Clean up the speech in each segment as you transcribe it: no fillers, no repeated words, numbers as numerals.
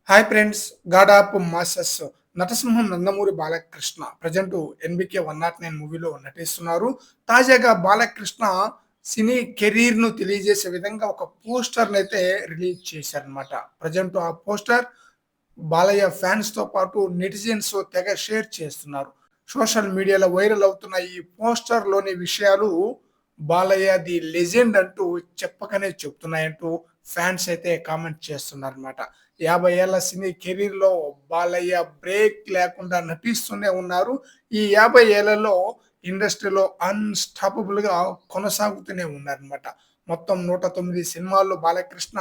Hi friends, god of masses నటసింహం Nandamuri Balakrishna present NBK 109 మూవీలో నటిస్తున్నారు. తాజాగా బాలకృష్ణ సినీ కెరీర్ ను తెలియజేసే విధంగా ఒక పోస్టర్ అయితే రిలీజ్ చేశారనమాట. ప్రజెంట్ ఆ పోస్టర్ బాలయ్య ఫ్యాన్స్ తో పాటు నెటిజన్స్ తెగ షేర్ చేస్తున్నారు. సోషల్ మీడియాలో వైరల్ అవుతున్న ఈ పోస్టర్ లోని విషయాలు బాలయ్య ది లెజెండ్ అంటూ చెప్పకనే చెప్తున్నాయంటూ ఫ్యాన్స్ అయితే కామెంట్ చేస్తున్నారన్నమాట. 50 ఏళ్ల సినీ కెరీర్‌లో బాలయ్య బ్రేక్ లేకుండా నటిస్తూనే ఉన్నారు. ఈ 50 ఏళ్లలో ఇండస్ట్రీలో అన్‌స్టాపబుల్‌గా కొనసాగుతూనే ఉన్నారన్నమాట. మొత్తం 109 సినిమాల్లో బాలకృష్ణ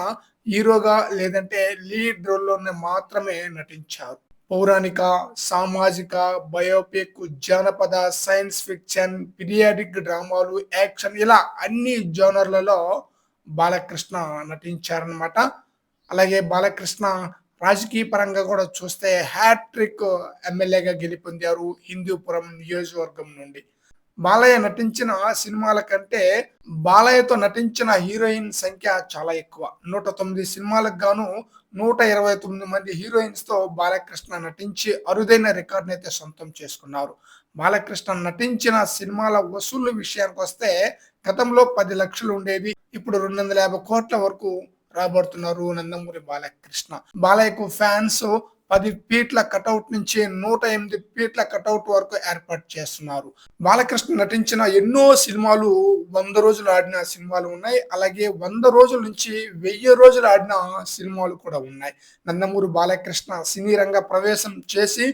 హీరోగా లేదంటే లీడ్ రోల్‌లోనే మాత్రమే నటించారు. పౌరాణిక, సామాజిక, బయోపిక్, జానపద, సైన్స్ ఫిక్షన్, పీరియాడిక్ డ్రామాలు, యాక్షన్ ఇలా అన్ని జోనర్‌లలో బాలకృష్ణ నటించారన్నమాట. అలాగే బాలకృష్ణ రాజకీయ పరంగా కూడా చూస్తే హ్యాట్రిక్ ఎమ్మెల్యేగా గెలుపొందారు హిందూపురం నియోజకవర్గం నుండి. బాలయ్య నటించిన సినిమాల కంటే బాలయ్యతో నటించిన హీరోయిన్ సంఖ్య చాలా ఎక్కువ. 109 సినిమాలకు గాను 129 మంది హీరోయిన్స్‌తో బాలకృష్ణ నటించి అరుదైన రికార్డ్‌నైతే సొంతం చేసుకున్నారు. బాలకృష్ణ నటించిన సినిమాల వసూళ్లు విషయానికొస్తే గతంలో 10,00,000 ఉండేవి. ఇప్పుడు 250,00,00,000 వరకు రాబడుతున్నారు నందమూరి బాలకృష్ణ. బాలయ్యకు ఫ్యాన్స్ 10 ఫీట్ల కటౌట్ నుంచి 108 ఫీట్ల కటౌట్ వరకు ఏర్పాటు చేస్తున్నారు. బాలకృష్ణ నటించిన ఎన్నో సినిమాలు 100 రోజులు ఆడిన సినిమాలు ఉన్నాయి. అలాగే 100 రోజుల నుంచి 1000 రోజులు ఆడిన సినిమాలు కూడా ఉన్నాయి. నందమూరి బాలకృష్ణ సినీ రంగ ప్రవేశం చేసి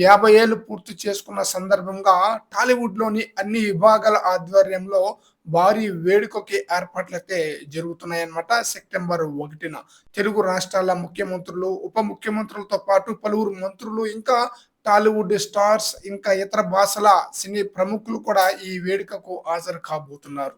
50 ఏళ్లు పూర్తి చేసుకున్న సందర్భంగా టాలీవుడ్‌లోని అన్ని విభాగాల ఆధ్వర్యంలో భారీ వేడుకకి ఏర్పాట్లయితే జరుగుతున్నాయన్నమాట. సెప్టెంబర్ 1న తెలుగు రాష్ట్రాల ముఖ్యమంత్రులు, ఉప ముఖ్యమంత్రులతో పాటు పలువురు మంత్రులు, ఇంకా టాలీవుడ్ స్టార్స్, ఇంకా ఇతర భాషల సినీ ప్రముఖులు కూడా ఈ వేడుకకు హాజరు కాబోతున్నారు.